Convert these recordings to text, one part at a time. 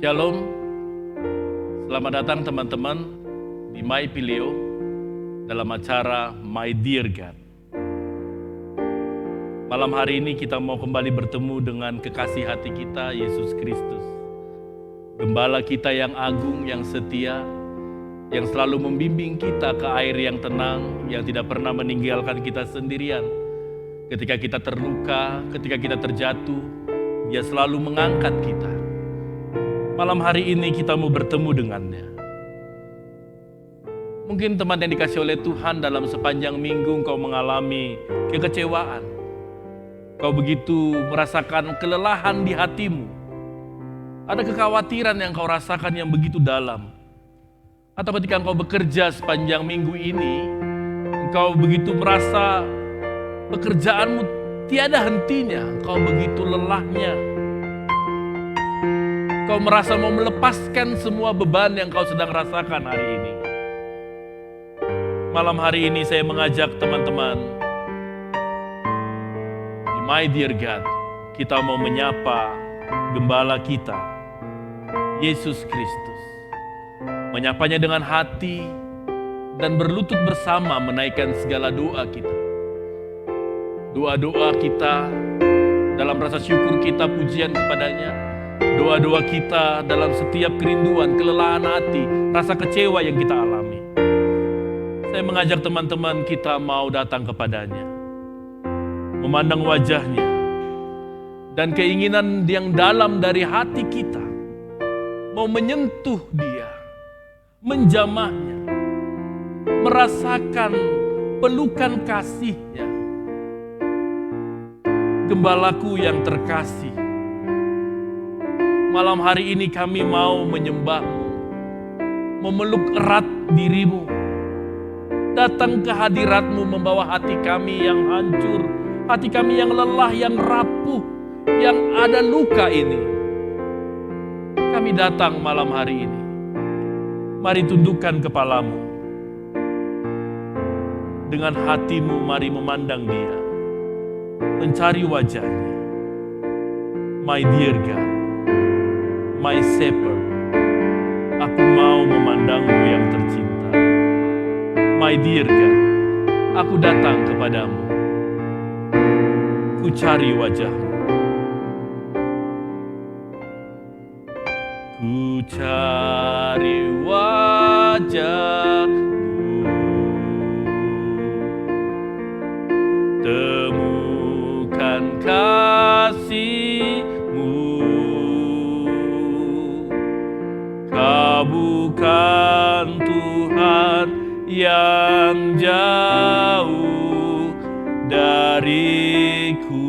Shalom, selamat datang teman-teman di My Pileo dalam acara My Dear God. Malam hari ini kita mau kembali bertemu dengan kekasih hati kita, Yesus Kristus. Gembala kita yang agung, yang setia, yang selalu membimbing kita ke air yang tenang, yang tidak pernah meninggalkan kita sendirian. Ketika kita terluka, ketika kita terjatuh, Dia selalu mengangkat kita. Malam hari ini kita mau bertemu dengannya. Mungkin teman yang dikasih oleh Tuhan dalam sepanjang minggu kau mengalami kekecewaan. Kau begitu merasakan kelelahan di hatimu. Ada kekhawatiran yang kau rasakan yang begitu dalam. Atau ketika engkau bekerja sepanjang minggu ini, engkau begitu merasa pekerjaanmu tiada hentinya, engkau begitu lelahnya. Kau merasa mau melepaskan semua beban yang kau sedang rasakan hari ini. Malam hari ini saya mengajak teman-teman di My Dear God, kita mau menyapa Gembala kita, Yesus Kristus. Menyapanya dengan hati dan berlutut bersama menaikkan segala doa kita. Doa-doa kita dalam rasa syukur kita, pujian kepadanya. Doa-doa kita dalam setiap kerinduan, kelelahan hati, rasa kecewa yang kita alami. Saya mengajak teman-teman kita mau datang kepadanya, memandang wajahnya, dan keinginan yang dalam dari hati kita, mau menyentuh Dia, menjamahnya, merasakan pelukan kasih-Nya. Gembalaku yang terkasih, malam hari ini kami mau menyembah-Mu, memeluk erat diri-Mu, datang ke hadirat-Mu membawa hati kami yang hancur, hati kami yang lelah, yang rapuh, yang ada luka ini. Kami datang malam hari ini. Mari tundukkan kepalamu. Dengan hatimu mari memandang Dia, mencari wajah-Nya. My dear God, my shepherd, aku mau memandang-Mu yang tercinta. My dear God, aku datang kepadamu. Ku cari wajah-Mu. Ku cari wajah-Mu. Temukan kasih-Mu. Kau bukan Tuhan yang jauh dariku.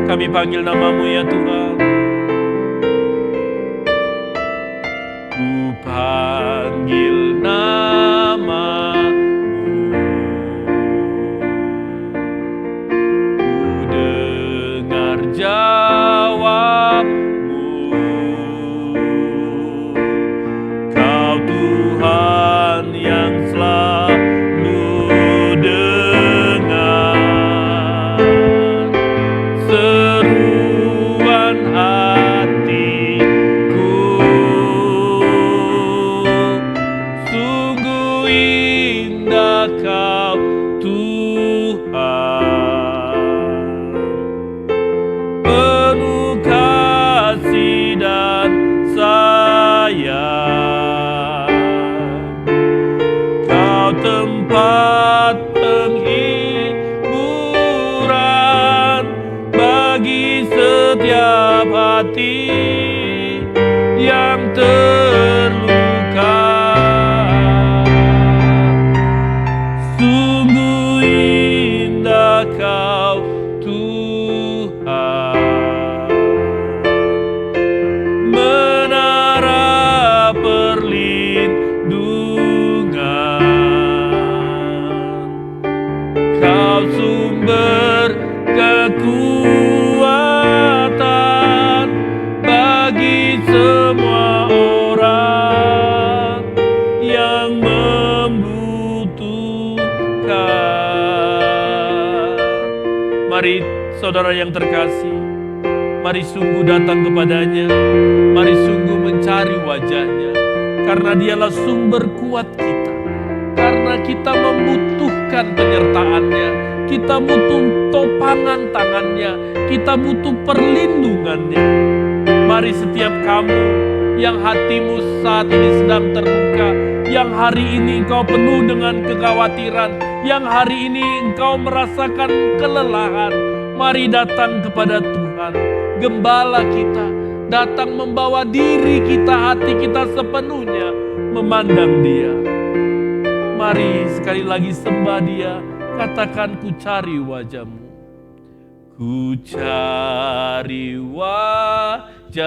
Kami panggil nama-Mu ya Tuhan. Ku panggil nama-Mu. Ku dengar jawab. Tuhan yang selalu dengar seruan hatiku. Sungguh indah Kau Tuhan, penuh kasih dan sayang. Tempat penghiburan bagi setiap hati yang terluka. Sungguh indah Kau Tuhan, menara perlindungan. Kau sumber kekuatan bagi semua orang yang membutuhkan. Mari saudara yang terkasih, Mari sungguh datang kepadanya, mari sungguh mencari wajahnya, karena dialah sumber kuat kita. Karena kita membutuhkan penyertaannya, kita butuh topangan tangannya, kita butuh perlindungannya. Mari setiap kamu yang hatimu saat ini sedang terluka, yang hari ini engkau penuh dengan kekhawatiran, yang hari ini engkau merasakan kelelahan, mari datang kepada Tuhan, Gembala kita, datang membawa diri kita, hati kita sepenuhnya memandang Dia. Mari sekali lagi sembah Dia, katakan ku cari wajah-Mu. Ku cari wajah-Mu,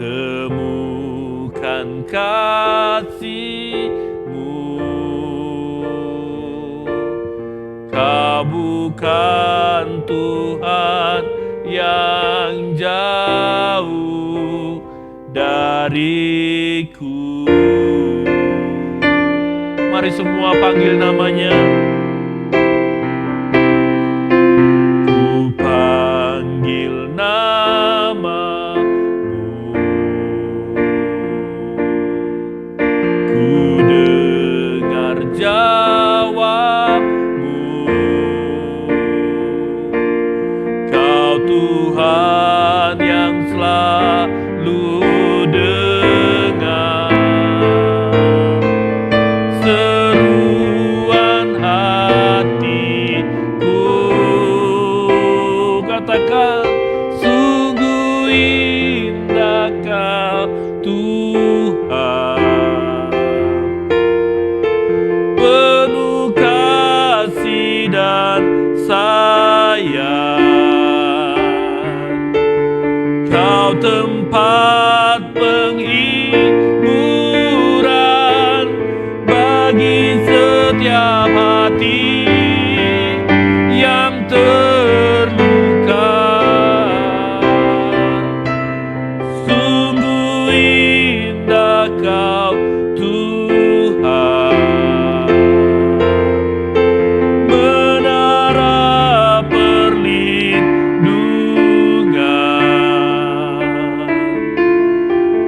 temukan kasih-Mu. Kau bukan Tuhan yang jauh dariku. Mari semua panggil namanya. Ku panggil namamu, ku dengar jawabmu. Kau Tuhan yang selalu dengar seruan hatiku. Katakan, sungguh indah Kau Tuhan, penuh kasih dan sayang. Kau tempat penghiburan bagi setiap hati yang terluka. Sungguh indah Kau Tuhan, menara perlindungan.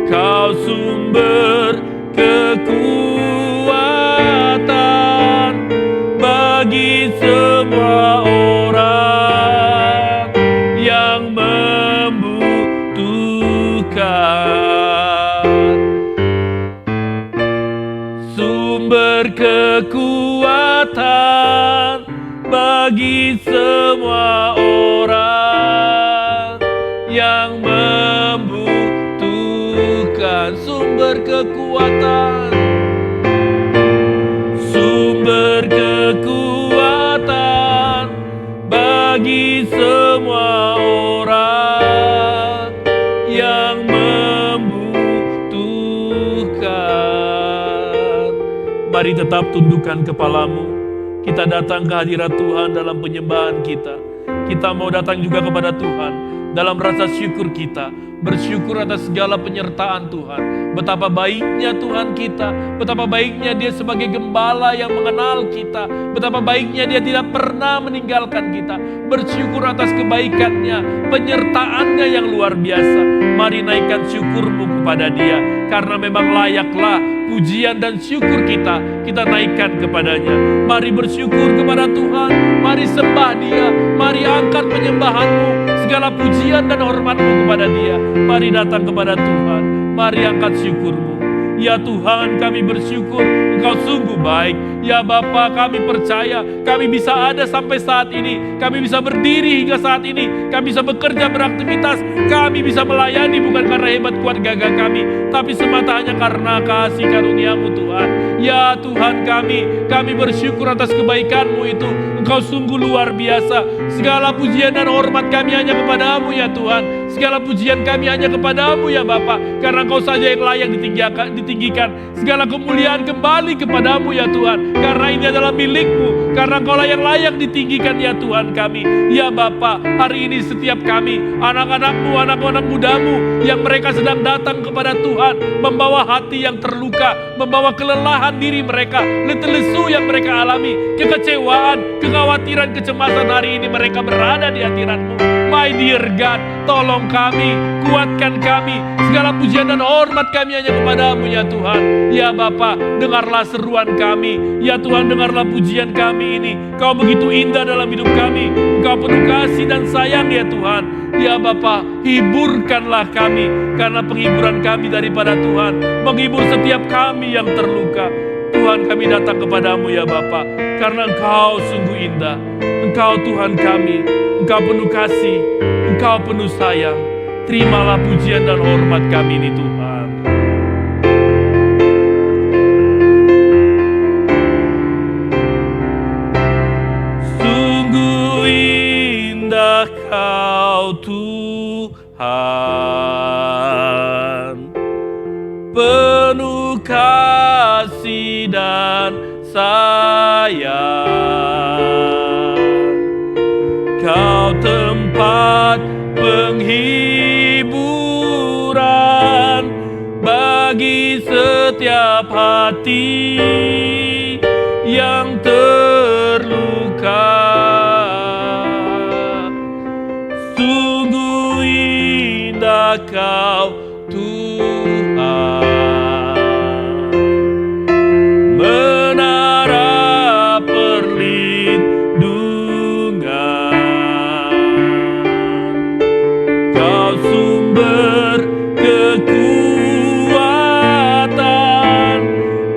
Kau sumber kekuatan bagi semua orang yang membutuhkan. Sumber kekuatan bagi semua orang yang membutuhkan. Sumber kekuatan, sumber kekuatan bagi semua orang yang membutuhkan. Mari tetap tundukkan kepalamu. Kita datang ke hadirat Tuhan dalam penyembahan kita. Kita mau datang juga kepada Tuhan dalam rasa syukur kita. Bersyukur atas segala penyertaan Tuhan. Betapa baiknya Tuhan kita. Betapa baiknya Dia sebagai gembala yang mengenal kita. Betapa baiknya Dia tidak pernah meninggalkan kita. Bersyukur atas kebaikannya, penyertaannya yang luar biasa. Mari naikkan syukurmu kepada Dia. Karena memang layaklah pujian dan syukur kita naikkan kepadanya. Mari bersyukur kepada Tuhan. Mari sembah Dia. Mari angkat penyembahanmu, segala pujian dan hormatmu kepada Dia. Mari datang kepada Tuhan. Mari angkat syukurmu. Ya Tuhan, kami bersyukur Engkau sungguh baik. Ya Bapa, kami percaya kami bisa ada sampai saat ini. Kami bisa berdiri hingga saat ini. Kami bisa bekerja, beraktivitas. Kami bisa melayani bukan karena hebat kuat gagah kami, tapi semata hanya karena kasih karunia-Mu Tuhan. Ya Tuhan, kami bersyukur atas kebaikan-Mu itu. Engkau sungguh luar biasa. Segala pujian dan hormat kami hanya kepada-Mu ya Tuhan. Segala pujian kami hanya kepadamu ya Bapa, karena Engkau saja yang layak ditinggikan. Segala kemuliaan kembali kepadamu ya Tuhan, karena ini adalah milik-Mu, karena Engkau yang layak ditinggikan ya Tuhan kami. Ya Bapa, hari ini setiap kami, anak-anak-Mu, anak-anak muda-Mu, yang mereka sedang datang kepada Tuhan, membawa hati yang terluka, membawa kelelahan diri mereka, letih lesu yang mereka alami, kekecewaan, kekhawatiran, kecemasan, hari ini mereka berada di hadirat-Mu. My dear God, tolong kami, kuatkan kami. Segala pujian dan hormat kami hanya kepadamu ya Tuhan. Ya Bapa, dengarlah seruan kami. Ya Tuhan, dengarlah pujian kami ini. Kau begitu indah dalam hidup kami. Kau penuh kasih dan sayang ya Tuhan. Ya Bapa, hiburkanlah kami, karena penghiburan kami daripada Tuhan. Menghibur setiap kami yang terluka. Tuhan, kami datang kepadamu ya Bapa, karena Engkau sungguh indah. Engkau Tuhan kami, Engkau penuh kasih, Engkau penuh sayang. Terimalah pujian dan hormat kami ini Tuhan. Sungguh indah Kau Tuhan, penuh kasih dan sayang. Kau tempat penghiburan bagi setiap hati yang terluka. Sungguh indah Kau Tuhan, menara perlindungan. Kau sumber kekuatan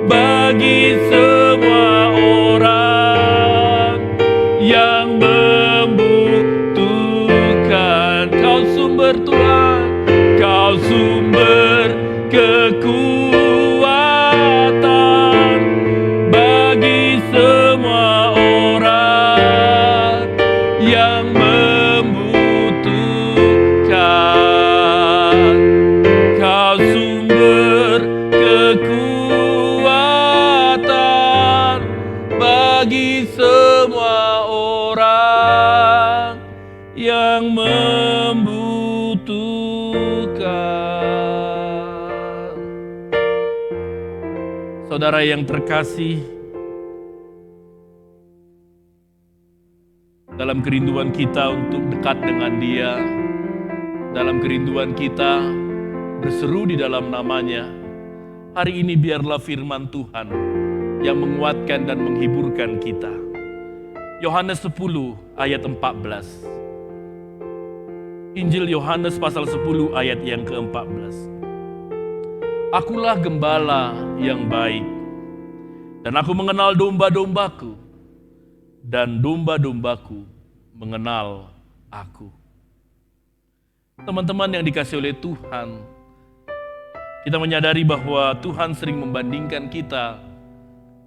bagi semua orang yang membutuhkan. Kau sumber Tuhan, Kau sumber kekuatan bagi semua orang yang membutuhkan. Kau sumber kekuatan bagi semua orang yang membutuhkan. Saudara yang terkasih, dalam kerinduan kita untuk dekat dengan Dia, dalam kerinduan kita berseru di dalam namanya, hari ini biarlah firman Tuhan yang menguatkan dan menghiburkan kita. Yohanes 10 ayat 14. Injil Yohanes pasal 10 ayat yang ke-14. Akulah gembala yang baik, dan aku mengenal domba-dombaku, dan domba-dombaku mengenal aku. Teman-teman yang dikasihi oleh Tuhan, kita menyadari bahwa Tuhan sering membandingkan kita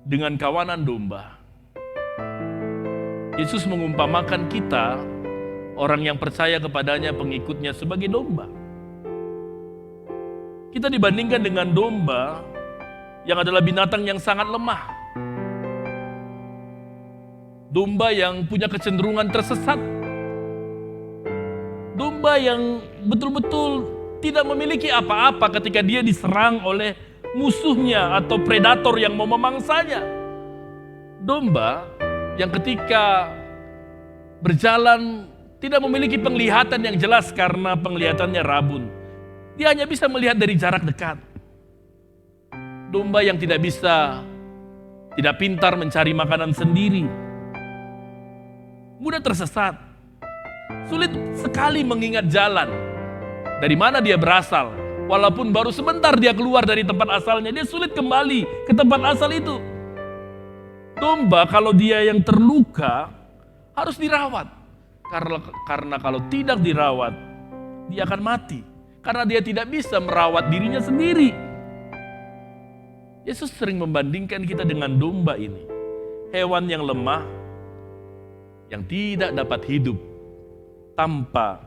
dengan kawanan domba. Yesus mengumpamakan kita, orang yang percaya kepadanya, pengikutnya, sebagai domba. Kita dibandingkan dengan domba yang adalah binatang yang sangat lemah. Domba yang punya kecenderungan tersesat. Domba yang betul-betul tidak memiliki apa-apa ketika dia diserang oleh musuhnya atau predator yang mau memangsanya. Domba yang ketika berjalan tidak memiliki penglihatan yang jelas karena penglihatannya rabun. Dia hanya bisa melihat dari jarak dekat. Domba yang tidak pintar mencari makanan sendiri. Mudah tersesat. Sulit sekali mengingat jalan. Dari mana dia berasal. Walaupun baru sebentar dia keluar dari tempat asalnya, dia sulit kembali ke tempat asal itu. Domba kalau dia yang terluka harus dirawat. Karena kalau tidak dirawat, dia akan mati. Karena dia tidak bisa merawat dirinya sendiri. Yesus sering membandingkan kita dengan domba ini. Hewan yang lemah, yang tidak dapat hidup tanpa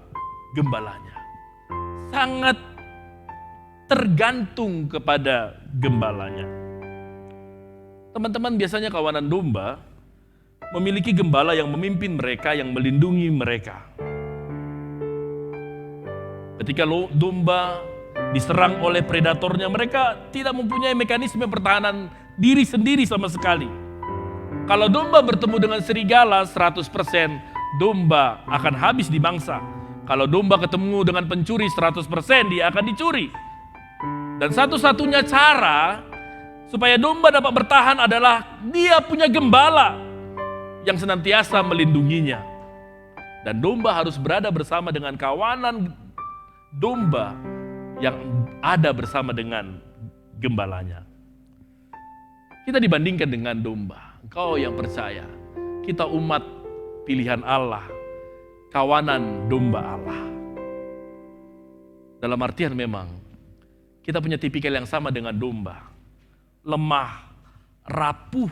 gembalanya. sangat tergantung kepada gembalanya. Teman-teman, biasanya kawanan domba memiliki gembala yang memimpin mereka, yang melindungi mereka. Ketika domba diserang oleh predatornya, mereka tidak mempunyai mekanisme pertahanan diri sendiri sama sekali. Kalau domba bertemu dengan serigala, 100% domba akan habis dimangsa. Kalau domba ketemu dengan pencuri, 100% dia akan dicuri. Dan satu-satunya cara supaya domba dapat bertahan adalah dia punya gembala yang senantiasa melindunginya. Dan domba harus berada bersama dengan kawanan domba yang ada bersama dengan gembalanya. Kita dibandingkan dengan domba. Engkau yang percaya, kita umat pilihan Allah, kawanan domba Allah. Dalam artian memang, kita punya tipikal yang sama dengan domba. Lemah, rapuh,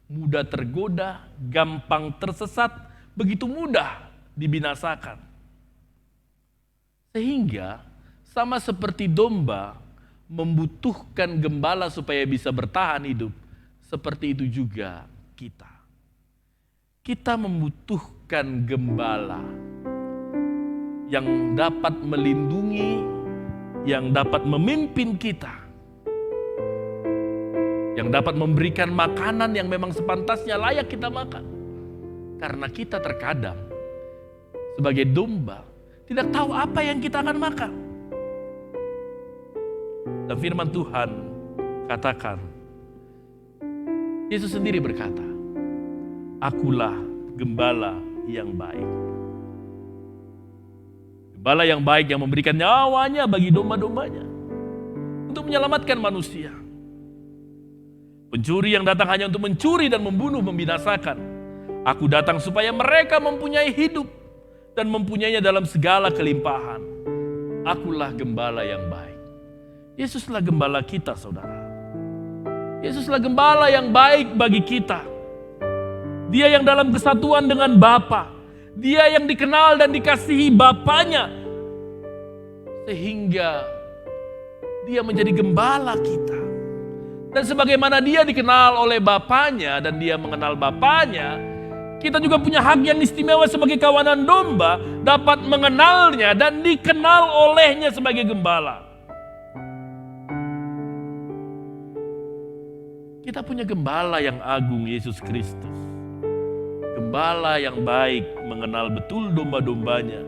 mudah tergoda, gampang tersesat, begitu mudah dibinasakan. Sehingga sama seperti domba membutuhkan gembala supaya bisa bertahan hidup, seperti itu juga kita. Kita membutuhkan gembala yang dapat melindungi, yang dapat memimpin kita, yang dapat memberikan makanan yang memang sepantasnya layak kita makan. Karena kita terkadang sebagai domba tidak tahu apa yang kita akan makan. Dan firman Tuhan katakan, Yesus sendiri berkata, "Akulah gembala yang baik." Gembala yang baik yang memberikan nyawanya bagi domba-dombanya untuk menyelamatkan manusia. Pencuri yang datang hanya untuk mencuri dan membunuh, membinasakan. Aku datang supaya mereka mempunyai hidup dan mempunyainya dalam segala kelimpahan. Akulah gembala yang baik. Yesuslah gembala kita, saudara. Yesuslah gembala yang baik bagi kita. Dia yang dalam kesatuan dengan Bapa. Dia yang dikenal dan dikasihi Bapanya. Sehingga dia menjadi gembala kita. Dan sebagaimana dia dikenal oleh Bapanya dan dia mengenal Bapanya, kita juga punya hak yang istimewa sebagai kawanan domba, dapat mengenalnya dan dikenal olehnya sebagai gembala. Kita punya gembala yang agung, Yesus Kristus. Gembala yang baik, mengenal betul domba-dombanya.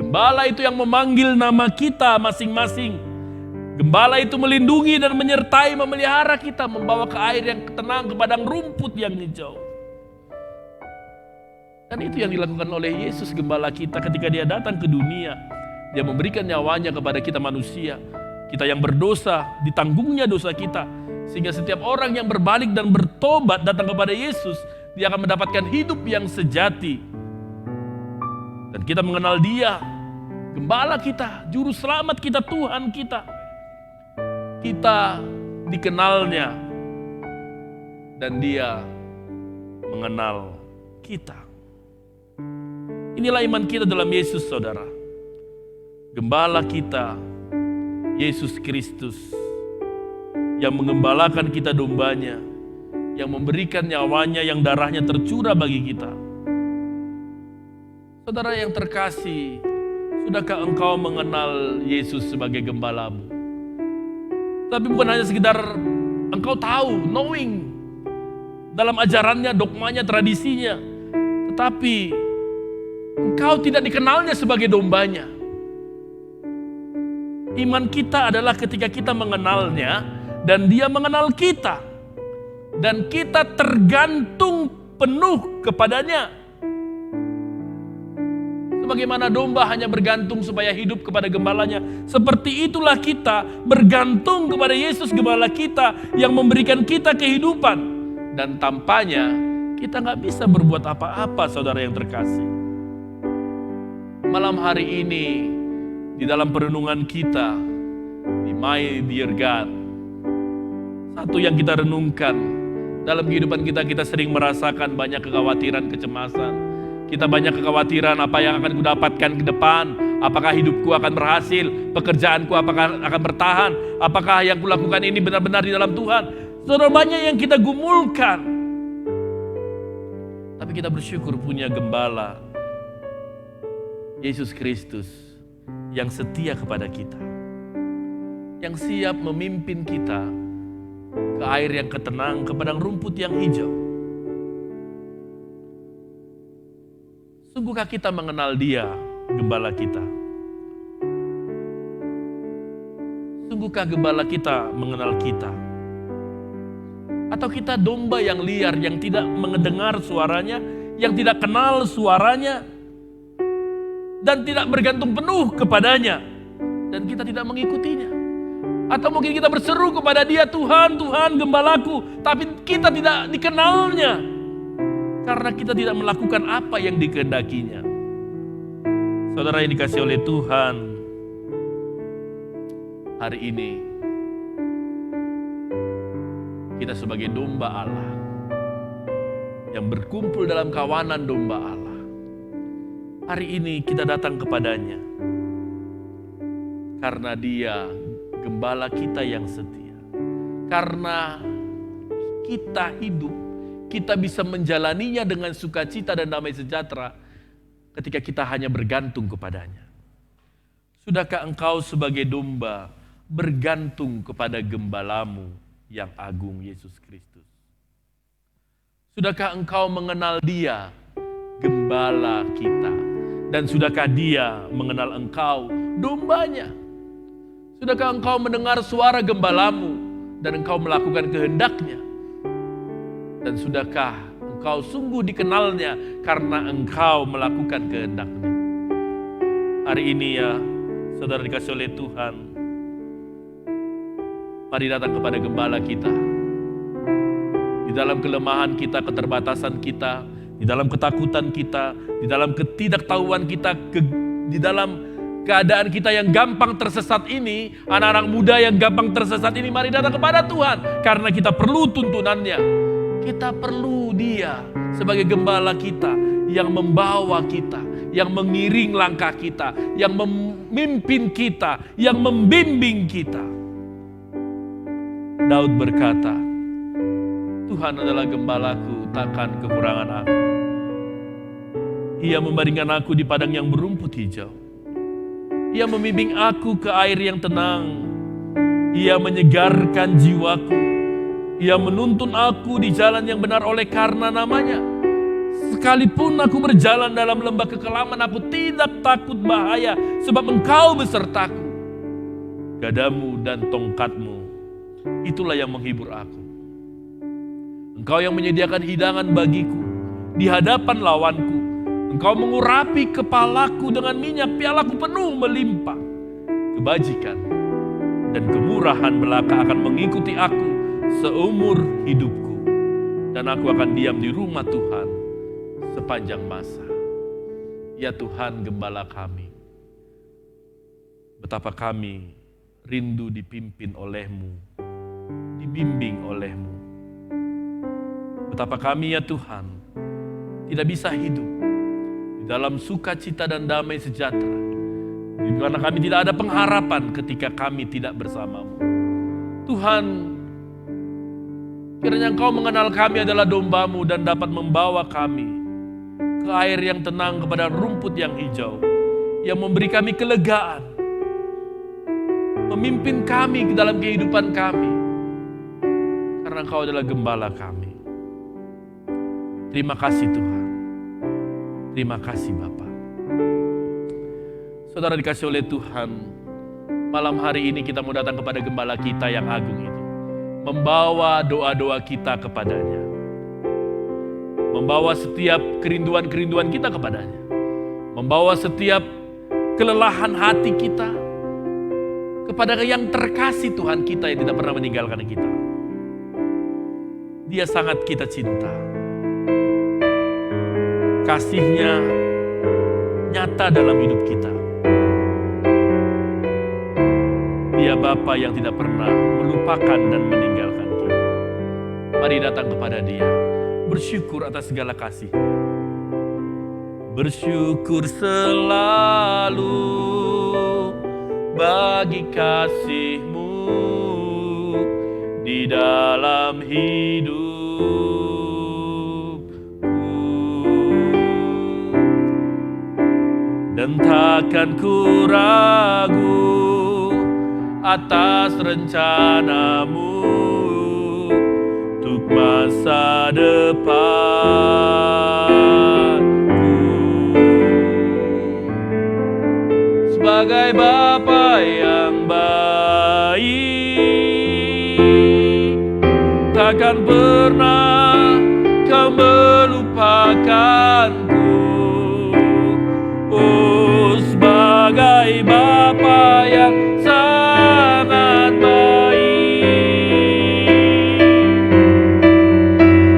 Gembala itu yang memanggil nama kita masing-masing. Gembala itu melindungi dan menyertai, memelihara kita, membawa ke air yang tenang, ke padang rumput yang hijau. Dan itu yang dilakukan oleh Yesus, gembala kita, ketika dia datang ke dunia. Dia memberikan nyawanya kepada kita manusia. Kita yang berdosa, ditanggungnya dosa kita. Sehingga setiap orang yang berbalik dan bertobat datang kepada Yesus, dia akan mendapatkan hidup yang sejati. Dan kita mengenal dia, gembala kita, juru selamat kita, Tuhan kita. Kita dikenalnya dan dia mengenal kita. Inilah iman kita dalam Yesus, saudara. Gembala kita, Yesus Kristus, yang mengembalakan kita dombanya, yang memberikan nyawanya, yang darahnya tercurah bagi kita. Saudara yang terkasih, sudahkah engkau mengenal Yesus sebagai gembalamu? Tapi bukan hanya sekedar engkau tahu, knowing, dalam ajarannya, dogmanya, tradisinya. Tetapi engkau tidak dikenalnya sebagai dombanya. Iman kita adalah ketika kita mengenalnya dan dia mengenal kita. Dan kita tergantung penuh kepadanya. Sebagaimana domba hanya bergantung supaya hidup kepada gembalanya, seperti itulah kita bergantung kepada Yesus, gembala kita yang memberikan kita kehidupan. Dan tampaknya kita gak bisa berbuat apa-apa, saudara yang terkasih. Malam hari ini, di dalam perenungan kita, di My Dear God, satu yang kita renungkan, dalam kehidupan kita sering merasakan banyak kekhawatiran, kecemasan. Kita banyak kekhawatiran apa yang akan kudapatkan ke depan, Apakah hidupku akan berhasil? Pekerjaanku apakah akan bertahan? Apakah yang kulakukan ini benar-benar di dalam Tuhan? Saudara, banyak yang kita gumulkan. Tapi kita bersyukur punya gembala, Yesus Kristus, yang setia kepada kita. Yang siap memimpin kita ke air yang ketenang, ke padang rumput yang hijau. Sungguhkah kita mengenal Dia, gembala kita? Sungguhkah gembala kita mengenal kita? Atau kita domba yang liar, yang tidak mendengar suaranya, yang tidak kenal suaranya, dan tidak bergantung penuh kepadanya, dan kita tidak mengikutinya? Atau mungkin kita berseru kepada Dia, Tuhan, Tuhan, gembalaku, tapi kita tidak dikenalnya, karena kita tidak melakukan apa yang dikehendakinya. Saudara yang dikasihi oleh Tuhan, hari ini kita sebagai domba Allah yang berkumpul dalam kawanan domba Allah. Hari ini kita datang kepadanya karena Dia gembala kita yang setia. Karena kita hidup, kita bisa menjalaninya dengan sukacita dan damai sejahtera ketika kita hanya bergantung kepadanya. Sudahkah engkau sebagai domba bergantung kepada gembalamu yang agung, Yesus Kristus? Sudahkah engkau mengenal Dia, gembala kita? Dan sudahkah Dia mengenal engkau, dombanya? Sudahkah engkau mendengar suara gembalamu dan engkau melakukan kehendaknya? Dan sudahkah engkau sungguh dikenalnya karena engkau melakukan kehendaknya? Hari ini ya, saudara dikasih oleh Tuhan, mari datang kepada gembala kita. Di dalam kelemahan kita, keterbatasan kita, di dalam ketakutan kita, di dalam ketidaktahuan kita, di dalam keadaan kita yang gampang tersesat ini, anak-anak muda yang gampang tersesat ini, mari datang kepada Tuhan. Karena kita perlu tuntunannya. Kita perlu Dia sebagai gembala kita yang membawa kita, yang mengiring langkah kita, yang memimpin kita, yang membimbing kita. Daud berkata, Tuhan adalah gembalaku, takkan kekurangan aku. Ia membaringkan aku di padang yang berumput hijau. Ia membimbing aku ke air yang tenang. Ia menyegarkan jiwaku. Ia menuntun aku di jalan yang benar oleh karena namanya. Sekalipun aku berjalan dalam lembah kekelaman, aku tidak takut bahaya, sebab Engkau besertaku. Gadamu dan tongkatmu, itulah yang menghibur aku. Engkau yang menyediakan hidangan bagiku di hadapan lawanku. Engkau mengurapi kepalaku dengan minyak, pialaku penuh melimpah. Kebajikan dan kemurahan belaka akan mengikuti aku seumur hidupku. Dan aku akan diam di rumah Tuhan sepanjang masa. Ya Tuhan, gembala kami, betapa kami rindu dipimpin oleh-Mu, dibimbing oleh-Mu. Betapa kami ya Tuhan tidak bisa hidup di dalam sukacita dan damai sejahtera, karena kami tidak ada pengharapan ketika kami tidak bersama-Mu. Tuhan, kiranya Engkau mengenal kami adalah domba-Mu dan dapat membawa kami ke air yang tenang, kepada rumput yang hijau, yang memberi kami kelegaan, memimpin kami ke dalam kehidupan kami, karena Engkau adalah gembala kami. Terima kasih Tuhan. Terima kasih Bapa. Saudara dikasih oleh Tuhan, malam hari ini kita mau datang kepada gembala kita yang agung itu, membawa doa-doa kita kepadanya, membawa setiap kerinduan-kerinduan kita kepadanya, membawa setiap kelelahan hati kita kepada yang terkasih Tuhan kita yang tidak pernah meninggalkan kita. Dia sangat kita cinta. Kasih-Nya nyata dalam hidup kita. Dia Bapa yang tidak pernah melupakan dan meninggalkan kita. Mari datang kepada Dia, bersyukur atas segala kasih. Bersyukur selalu bagi kasih-Mu di dalam hidupku. Dan takkan ku ragu atas rencana-Mu untuk masa depanku. Sebagai Bapa yang baik, takkan pernah Kau melupakanku. Oh, sebagai Bapa yang sangat baik,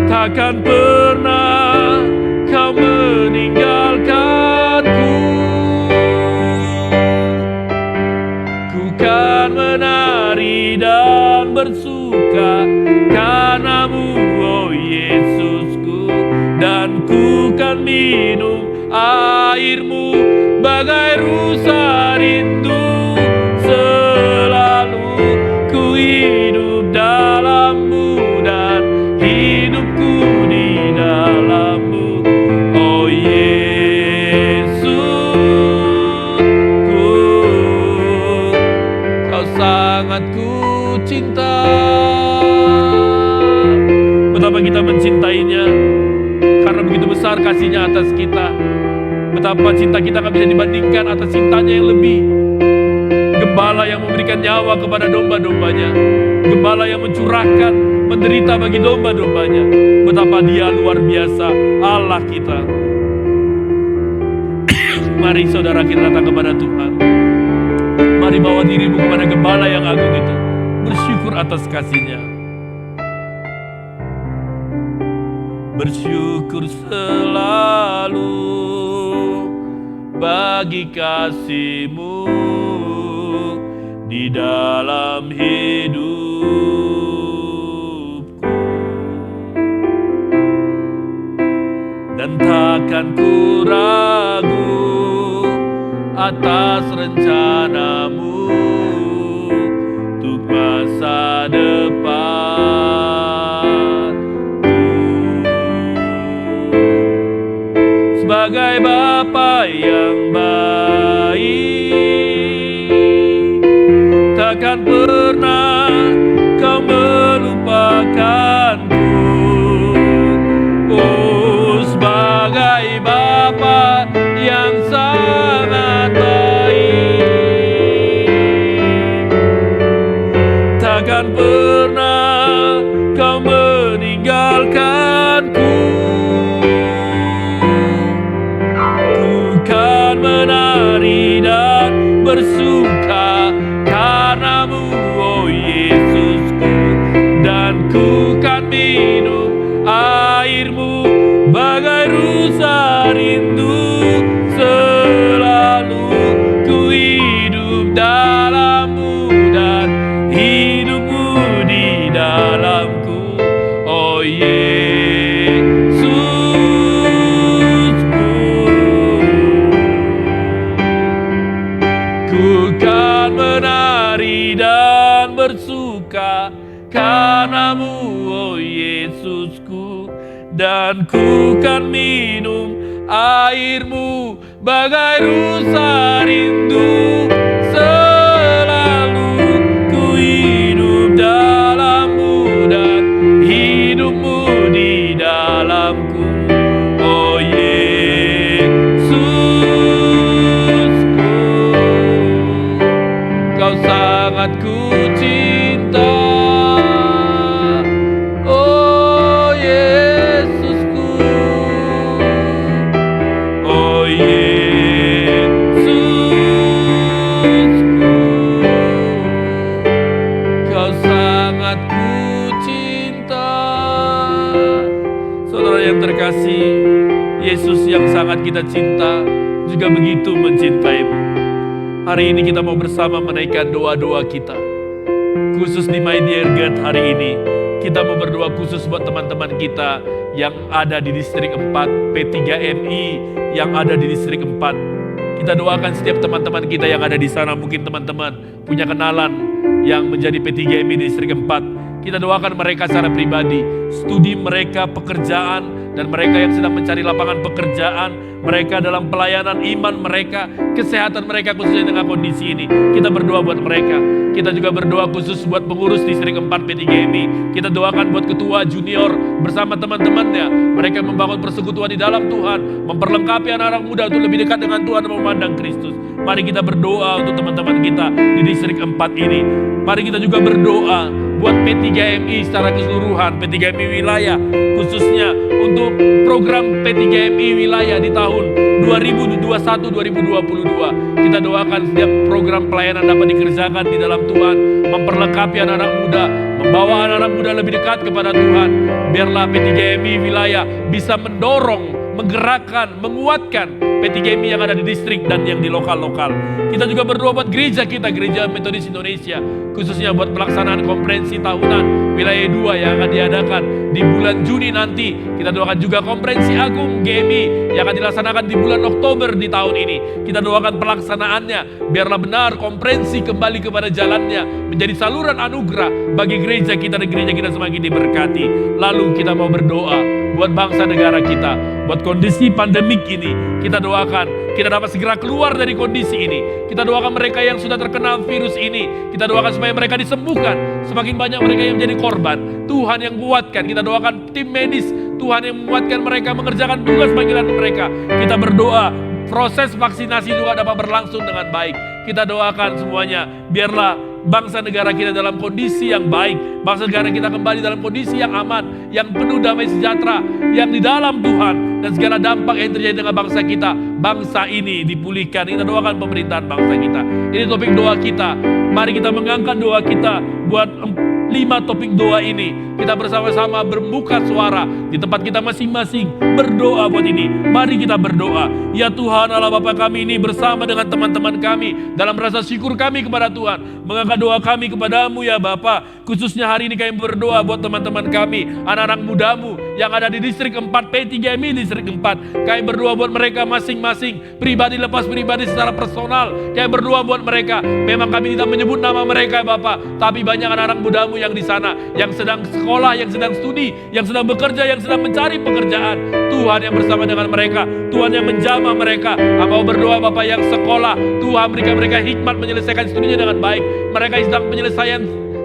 takkan pernah Kau meninggalkanku. Ku kan menari dan bersuka karena-Mu, oh Yesusku, dan ku kan minum air-Mu bagai rusa rindu. Selalu ku hidup dalam-Mu dan hidupku di dalam-Mu, oh Yesusku. Kau sangat ku cinta. Betapa kita mencintainya, karena begitu besar kasih-Nya atas kita. Betapa cinta kita gak bisa dibandingkan atas cintanya yang lebih. Gembala yang memberikan nyawa kepada domba-dombanya, gembala yang mencurahkan menderita bagi domba-dombanya. Betapa Dia luar biasa, Allah kita. Mari saudara kita datang kepada Tuhan. Mari bawa dirimu kepada gembala yang agung itu. Bersyukur atas kasih-Nya. Bersyukur selalu bagi kasih-Mu di dalam hidupku. Dan takkan ku ragu atas rencana-Mu untuk masa depan. Sebagai Bapa yang baik, takkan pernah Kau melupakanku. Oh, sebagai Bapa yang sangat baik, takkan pernah Kau meninggalkanku. Menari dan bersuka karena-Mu, oh Yesusku, dan ku kan minum air-Mu bagai rusa rindu. Selalu ku hidup dalam-Mu dan hidupmu di dalamku, oh Yesusku. Ku kan menari dan bersuka karena-Mu, oh Yesusku, dan ku kan minum air-Mu bagai rusa rindu. Selalu ku hidup dalam-Mu dan hidupmu di dalamku, oh Yesusku. Kau sangat ku cinta, oh Yesusku, oh Yesusku. Kau sangat ku cinta. Saudara yang terkasih, Yesus yang sangat kita cinta juga begitu mencintaimu. Hari ini kita mau bersama menaikkan doa-doa kita. Khusus di My Dear God hari ini, Kita mau berdoa khusus buat teman-teman kita yang ada di distrik 4, P3MI yang ada di distrik 4. Kita doakan setiap teman-teman kita yang ada di sana. Mungkin teman-teman punya kenalan yang menjadi P3MI di distrik 4. Kita doakan mereka secara pribadi, studi mereka, pekerjaan, dan mereka yang sedang mencari lapangan pekerjaan, mereka dalam pelayanan iman mereka, kesehatan mereka khususnya dengan kondisi ini. Kita berdoa buat mereka. Kita juga berdoa khusus buat pengurus distrik 4 P3MI. Kita doakan buat ketua junior bersama teman-temannya. Mereka membangun persekutuan di dalam Tuhan, memperlengkapi anak-anak muda untuk lebih dekat dengan Tuhan dan memandang Kristus. Mari kita berdoa untuk teman-teman kita di distrik 4 ini. Mari kita juga berdoa buat P3MI secara keseluruhan, P3MI wilayah, khususnya untuk program P3MI wilayah di tahun 2021-2022. Kita doakan setiap program pelayanan dapat dikerjakan di dalam Tuhan, memperlengkapi anak-anak muda, membawa anak-anak muda lebih dekat kepada Tuhan. Biarlah P3MI wilayah bisa mendorong, menggerakkan, menguatkan P3MI yang ada di distrik dan yang di lokal-lokal. Kita juga berdoa buat gereja kita, Gereja Metodis Indonesia, khususnya buat pelaksanaan konferensi tahunan wilayah 2 yang akan diadakan di bulan Juni nanti. Kita doakan juga konferensi agung GMI yang akan dilaksanakan di bulan Oktober di tahun ini. Kita doakan pelaksanaannya, biarlah benar konferensi kembali kepada jalannya, menjadi saluran anugerah bagi gereja kita dan gereja kita semakin diberkati. Lalu kita mau berdoa buat bangsa negara kita, buat kondisi pandemik ini. Kita doakan kita dapat segera keluar dari kondisi ini. Kita doakan mereka yang sudah terkena virus ini, kita doakan supaya mereka disembuhkan. Semakin banyak mereka yang menjadi korban, Tuhan yang kuatkan. Kita doakan tim medis, Tuhan yang menguatkan mereka mengerjakan tugas panggilan mereka. Kita berdoa proses vaksinasi juga dapat berlangsung dengan baik. Kita doakan semuanya, biarlah bangsa negara kita dalam kondisi yang baik, bangsa negara kita kembali dalam kondisi yang aman, yang penuh damai sejahtera, yang di dalam Tuhan, dan segala dampak yang terjadi dengan bangsa kita, bangsa ini dipulihkan. Kita doakan pemerintahan bangsa kita. Ini topik doa kita. Mari kita mengangkat doa kita buat 5 topik doa ini. Kita bersama-sama berbuka suara di tempat kita masing-masing, berdoa buat ini. Mari kita berdoa. Ya Tuhan Allah Bapa kami ini bersama dengan teman-teman kami, dalam rasa syukur kami kepada Tuhan, mengangkat doa kami kepadamu ya Bapa. Khususnya hari ini kami berdoa buat teman-teman kami, anak-anak mudamu yang ada di distrik 4, P3MI distrik 4. Kami berdoa buat mereka masing-masing, pribadi lepas pribadi secara personal. Kami berdoa buat mereka. Memang kami tidak menyebut nama mereka ya Bapa, tapi banyak anak-anak mudamu yang di sana, yang sedang sekolah, yang sedang studi, yang sedang bekerja, yang sedang mencari pekerjaan. Tuhan yang bersama dengan mereka, Tuhan yang menjamah mereka. Mau berdoa Bapak yang sekolah, Tuhan berikan mereka hikmat menyelesaikan studinya dengan baik. Mereka yang sedang penyelesaian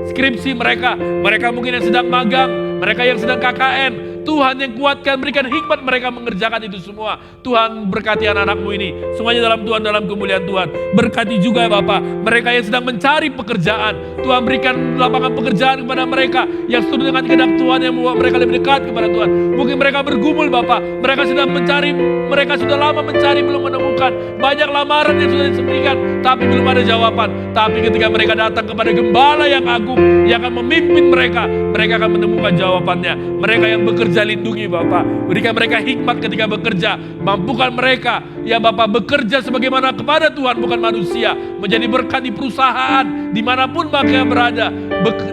skripsi mereka, mereka mungkin yang sedang magang, mereka yang sedang KKN. Tuhan yang kuatkan, berikan hikmat mereka mengerjakan itu semua. Tuhan berkati anak-anakmu ini, semuanya dalam Tuhan, dalam kemuliaan Tuhan. Berkati juga ya Bapak, mereka yang sedang mencari pekerjaan. Tuhan berikan lapangan pekerjaan kepada mereka yang setuju dengan kehendak Tuhan, yang membuat mereka lebih dekat kepada Tuhan. Mungkin mereka bergumul Bapak, mereka sedang mencari, mereka sudah lama mencari belum menemukan. Banyak lamaran yang sudah disembunyikan, tapi belum ada jawaban. Tapi ketika mereka datang kepada Gembala yang agung, yang akan memimpin mereka, mereka akan menemukan jawabannya. Mereka yang bekerja, lindungi Bapak, berikan mereka hikmat ketika bekerja, mampukan mereka ya Bapak bekerja sebagaimana kepada Tuhan bukan manusia, menjadi berkat di perusahaan dimanapun mereka berada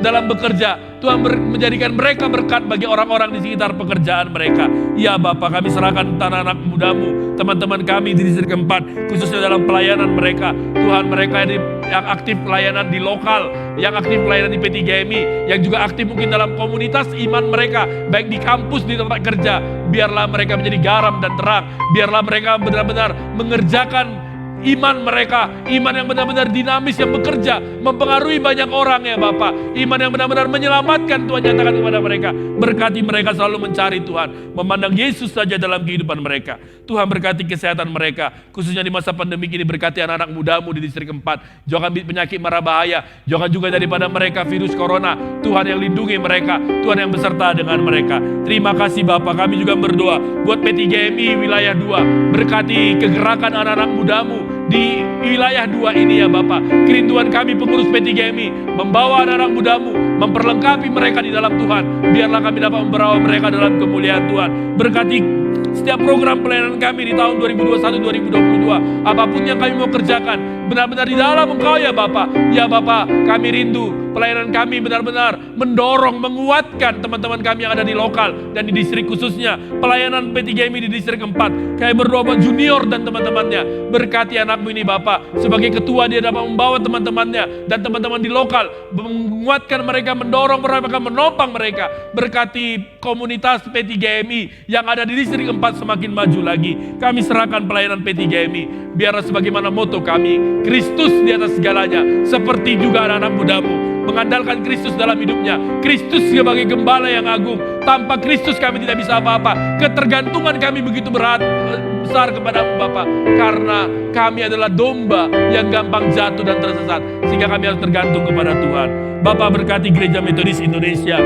dalam bekerja. Tuhan menjadikan mereka berkat bagi orang-orang di sekitar pekerjaan mereka. Ya Bapak, kami serahkan anak-anak mudamu, teman-teman kami di distrik 4, khususnya dalam pelayanan mereka. Tuhan, mereka yang aktif pelayanan di lokal, yang aktif pelayanan di P3MI, yang juga aktif mungkin dalam komunitas iman mereka, baik di kampus, di tempat kerja. Biarlah mereka menjadi garam dan terang. Biarlah mereka benar-benar mengerjakan iman mereka, iman yang benar-benar dinamis, yang bekerja, mempengaruhi banyak orang ya Bapak. Iman yang benar-benar menyelamatkan, Tuhan nyatakan kepada mereka. Berkati mereka selalu mencari Tuhan, memandang Yesus saja dalam kehidupan mereka. Tuhan berkati kesehatan mereka, khususnya di masa pandemi ini. Berkati anak-anak mudamu di distrik 4. Jauhkan penyakit mara bahaya, jauhkan juga daripada mereka virus corona. Tuhan yang lindungi mereka, Tuhan yang beserta dengan mereka. Terima kasih Bapak, kami juga berdoa buat P3MI wilayah 2. Berkati kegerakan anak-anak mudamu di wilayah 2 ini ya Bapak. Kerinduan kami pengurus P3MI, membawa anak-anak mudamu, memperlengkapi mereka di dalam Tuhan. Biarlah kami dapat membawa mereka dalam kemuliaan Tuhan. Berkati setiap program pelayanan kami di tahun 2021-2022. Apapun yang kami mau kerjakan, benar-benar di dalam Engkau ya Bapa. Ya Bapa, kami rindu pelayanan kami benar-benar mendorong, menguatkan teman-teman kami yang ada di lokal dan di distrik, khususnya pelayanan P3MI di distrik 4. Kami berdoa buat junior dan teman-temannya. Berkati anakmu ini Bapa. Sebagai ketua dia dapat membawa teman-temannya dan teman-teman di lokal, menguatkan mereka, mendorong mereka, menopang mereka. Berkati komunitas P3MI yang ada di distrik 4 semakin maju lagi. Kami serahkan pelayanan P3MI. Biarlah sebagaimana moto kami, Kristus di atas segalanya. Seperti juga anak-anak mudamu, mengandalkan Kristus dalam hidupnya. Kristus sebagai gembala yang agung. Tanpa Kristus kami tidak bisa apa-apa. Ketergantungan kami begitu besar kepada Bapa. Karena kami adalah domba yang gampang jatuh dan tersesat. Sehingga kami harus tergantung kepada Tuhan. Bapa, berkati Gereja Metodis Indonesia.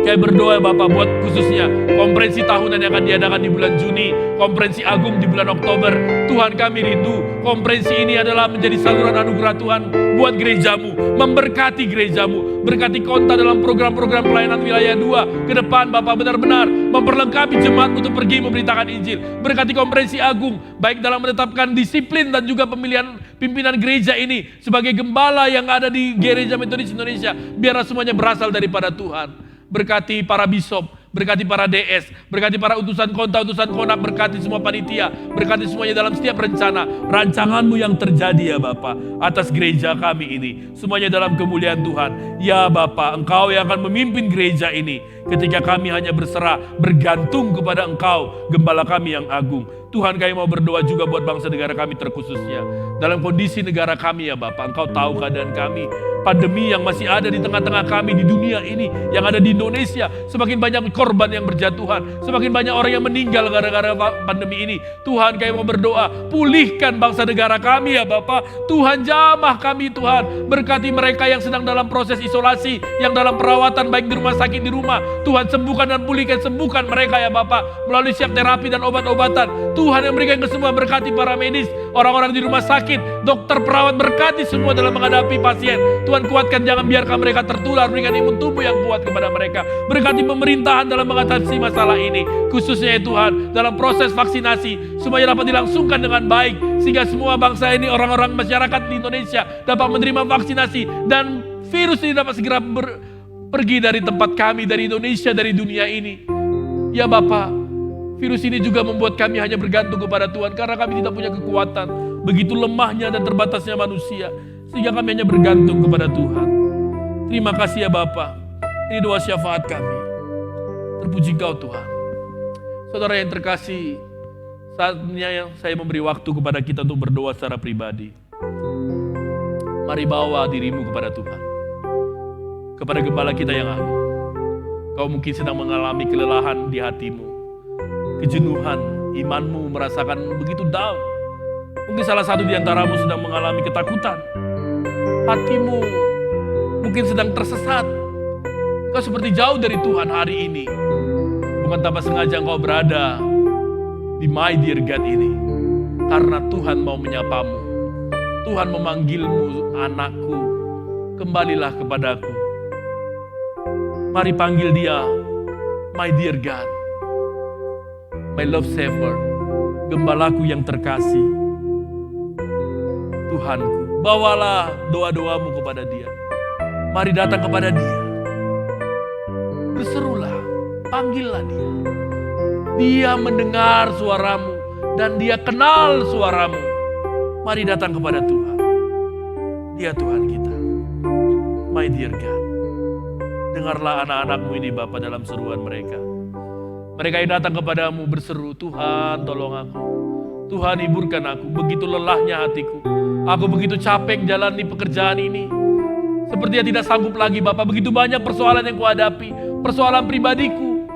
Kami berdoa Bapak buat khususnya konferensi tahunan yang akan diadakan di bulan Juni, konferensi agung di bulan Oktober. Tuhan, kami rindu konferensi ini adalah menjadi saluran anugerah Tuhan buat gerejamu, memberkati gerejamu, berkati Konta dalam program-program pelayanan wilayah 2 ke depan. Bapak benar-benar memperlengkapi jemaat untuk pergi memberitakan Injil. Berkati konferensi agung, baik dalam menetapkan disiplin dan juga pemilihan pimpinan gereja ini sebagai gembala yang ada di Gereja Metodis Indonesia. Biarlah semuanya berasal daripada Tuhan. Berkati para bishop, berkati para DS, berkati para utusan Konta, utusan Konak, berkati semua panitia, berkati semuanya dalam setiap rencana, rancanganmu yang terjadi ya Bapa atas gereja kami ini. Semuanya dalam kemuliaan Tuhan. Ya Bapa, Engkau yang akan memimpin gereja ini ketika kami hanya berserah, bergantung kepada Engkau, gembala kami yang agung. Tuhan, kami mau berdoa juga buat bangsa negara kami terkhususnya. Dalam kondisi negara kami ya Bapak, Engkau tahu keadaan kami. Pandemi yang masih ada di tengah-tengah kami di dunia ini, yang ada di Indonesia. Semakin banyak korban yang berjatuhan, semakin banyak orang yang meninggal gara-gara pandemi ini. Tuhan, kami mau berdoa, pulihkan bangsa negara kami ya Bapak. Tuhan, jamah kami Tuhan. Berkati mereka yang sedang dalam proses isolasi, yang dalam perawatan baik di rumah sakit, di rumah. Tuhan, sembuhkan dan pulihkan, sembuhkan mereka ya Bapak. Melalui siap terapi dan obat-obatan. Tuhan yang berikan kesembuhan, berkati para medis, orang-orang di rumah sakit, dokter, perawat, berkati semua dalam menghadapi pasien. Tuhan, kuatkan, jangan biarkan mereka tertular, berikan imun tubuh yang kuat kepada mereka. Berkati pemerintahan dalam mengatasi masalah ini, khususnya ya Tuhan, dalam proses vaksinasi, semuanya dapat dilangsungkan dengan baik, sehingga semua bangsa ini, orang-orang masyarakat di Indonesia dapat menerima vaksinasi, dan virus ini dapat segera pergi dari tempat kami, dari Indonesia, dari dunia ini. Ya Bapak, virus ini juga membuat kami hanya bergantung kepada Tuhan, karena kami tidak punya kekuatan. Begitu lemahnya dan terbatasnya manusia, sehingga kami hanya bergantung kepada Tuhan. Terima kasih ya Bapa. Ini doa syafaat kami. Terpuji Engkau Tuhan. Saudara yang terkasih, saatnya saya memberi waktu kepada kita untuk berdoa secara pribadi. Mari bawa dirimu kepada Tuhan, kepada gembala kita yang agung. Kau mungkin sedang mengalami kelelahan di hatimu, kejenuhan, imanmu merasakan begitu down. Mungkin salah satu di antaramu sedang mengalami ketakutan. Hatimu mungkin sedang tersesat. Kau seperti jauh dari Tuhan hari ini. Bukan tanpa sengaja engkau berada di My Dear God ini. Karena Tuhan mau menyapamu. Tuhan memanggilmu, anakku, kembalilah kepadaku. Mari panggil dia, My Dear God, My Love Savior, gembalaku yang terkasih. Tuhanku, bawalah doa-doamu kepada dia. Mari datang kepada dia. Berserulah, panggillah dia. Dia mendengar suaramu dan dia kenal suaramu. Mari datang kepada Tuhan. Dia Tuhan kita. My dear God, dengarlah anak-anakmu ini Bapa dalam seruan mereka. Mereka yang datang kepadamu berseru, Tuhan tolong aku. Tuhan hiburkan aku, begitu lelahnya hatiku. Aku begitu capek jalani pekerjaan ini. Sepertinya tidak sanggup lagi Bapak, begitu banyak persoalan yang kuhadapi. Persoalan pribadiku,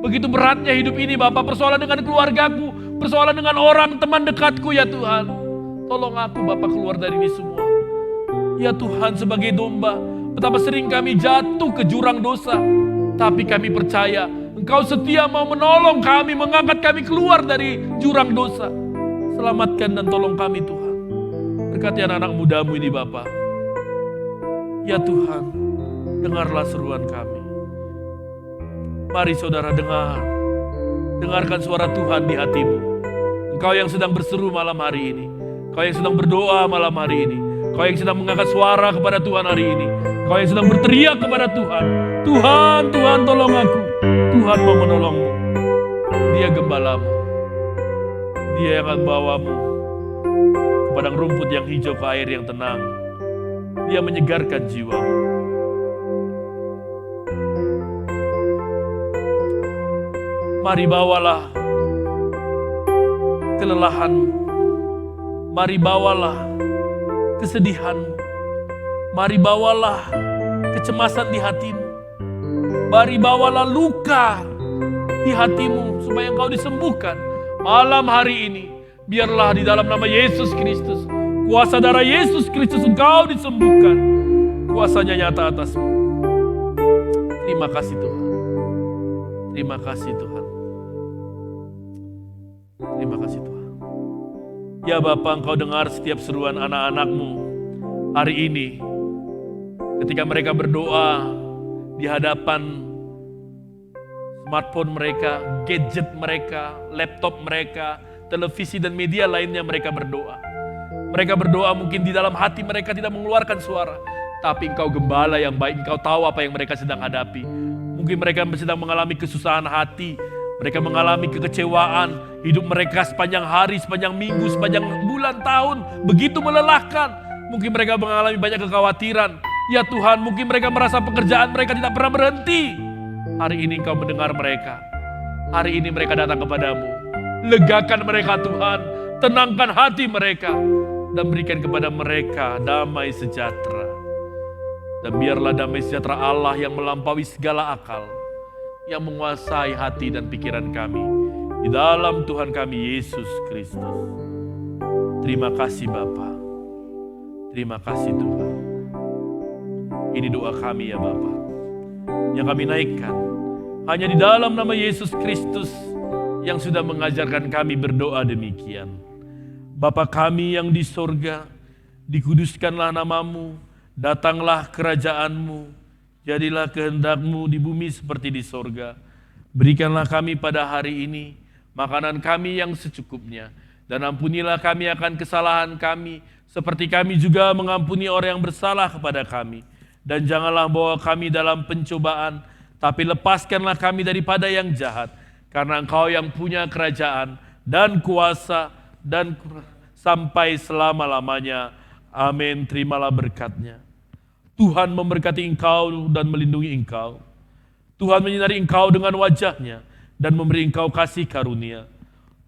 begitu beratnya hidup ini Bapak. Persoalan dengan keluargaku, persoalan dengan orang teman dekatku ya Tuhan. Tolong aku Bapak keluar dari ini semua. Ya Tuhan, sebagai domba, betapa sering kami jatuh ke jurang dosa. Tapi kami percaya Engkau setia mau menolong kami, mengangkat kami keluar dari jurang dosa. Selamatkan dan tolong kami Tuhan. Berkati anak-anak mudamu ini Bapa. Ya Tuhan, dengarlah seruan kami. Mari saudara dengarkan suara Tuhan di hatimu. Engkau yang sedang berseru malam hari ini. Kau yang sedang berdoa malam hari ini. Kau yang sedang mengangkat suara kepada Tuhan hari ini. Kau yang sedang berteriak kepada Tuhan. Tuhan, Tuhan tolong aku. Tuhan mau menolongmu. Dia gembalamu. Dia yang akan bawamu ke padang rumput yang hijau, ke air yang tenang. Dia menyegarkan jiwamu. Mari bawalah kelelahanmu. Mari bawalah kesedihanmu. Mari bawalah kecemasan di hatimu. Mari bawalah luka di hatimu supaya engkau disembuhkan. Malam hari ini, biarlah di dalam nama Yesus Kristus, kuasa darah Yesus Kristus, engkau disembuhkan. Kuasanya nyata atasmu. Terima kasih Tuhan. Terima kasih Tuhan. Terima kasih Tuhan. Ya Bapa, engkau dengar setiap seruan anak-anakmu hari ini. Ketika mereka berdoa di hadapan smartphone mereka, gadget mereka, laptop mereka, televisi dan media lainnya, mereka berdoa. Mereka berdoa mungkin di dalam hati mereka tidak mengeluarkan suara. Tapi engkau gembala yang baik, engkau tahu apa yang mereka sedang hadapi. Mungkin mereka sedang mengalami kesusahan hati. Mereka mengalami kekecewaan. Hidup mereka sepanjang hari, sepanjang minggu, sepanjang bulan, tahun. Begitu melelahkan. Mungkin mereka mengalami banyak kekhawatiran. Ya Tuhan, mungkin mereka merasa pekerjaan mereka tidak pernah berhenti. Hari ini engkau mendengar mereka. Hari ini mereka datang kepadamu. Legakan mereka Tuhan. Tenangkan hati mereka. Dan berikan kepada mereka damai sejahtera. Dan biarlah damai sejahtera Allah yang melampaui segala akal, yang menguasai hati dan pikiran kami. Di dalam Tuhan kami Yesus Kristus. Terima kasih Bapa. Terima kasih Tuhan. Ini doa kami ya Bapa, yang kami naikkan hanya di dalam nama Yesus Kristus yang sudah mengajarkan kami berdoa demikian. Bapa kami yang di sorga, dikuduskanlah namamu, datanglah kerajaanmu, jadilah kehendak-Mu di bumi seperti di sorga. Berikanlah kami pada hari ini makanan kami yang secukupnya, dan ampunilah kami akan kesalahan kami, seperti kami juga mengampuni orang yang bersalah kepada kami. Dan janganlah bawa kami dalam pencobaan, tapi lepaskanlah kami daripada yang jahat. Karena Engkau yang punya kerajaan dan kuasa dan sampai selama-lamanya. Amin. Terimalah berkat-Nya. Tuhan memberkati engkau dan melindungi engkau. Tuhan menyinari engkau dengan wajah-Nya dan memberi engkau kasih karunia.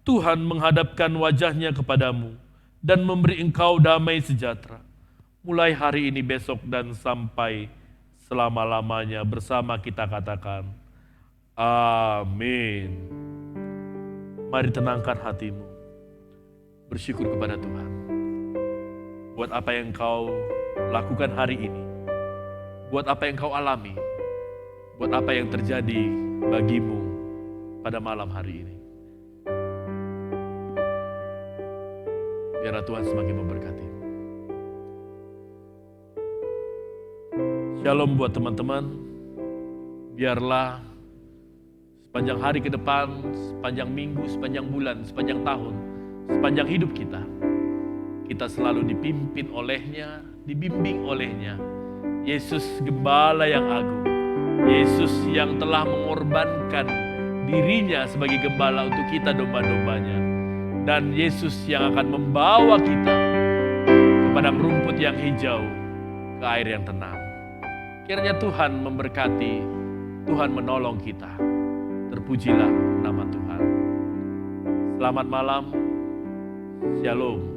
Tuhan menghadapkan wajah-Nya kepadamu dan memberi engkau damai sejahtera. Mulai hari ini, besok, dan sampai selama-lamanya. Bersama kita katakan, amin. Mari tenangkan hatimu. Bersyukur kepada Tuhan. Buat apa yang kau lakukan hari ini. Buat apa yang kau alami. Buat apa yang terjadi bagimu pada malam hari ini. Biarlah Tuhan semakin memberkati. Shalom buat teman-teman. Biarlah sepanjang hari ke depan, sepanjang minggu, sepanjang bulan, sepanjang tahun, sepanjang hidup kita, kita selalu dipimpin oleh-Nya, dibimbing oleh-Nya. Yesus Gembala yang agung. Yesus yang telah mengorbankan diri-Nya sebagai gembala untuk kita domba-dombanya. Dan Yesus yang akan membawa kita ke padang rumput yang hijau, ke air yang tenang. Kiranya Tuhan memberkati, Tuhan menolong kita. Terpujilah nama Tuhan. Selamat malam. Shalom.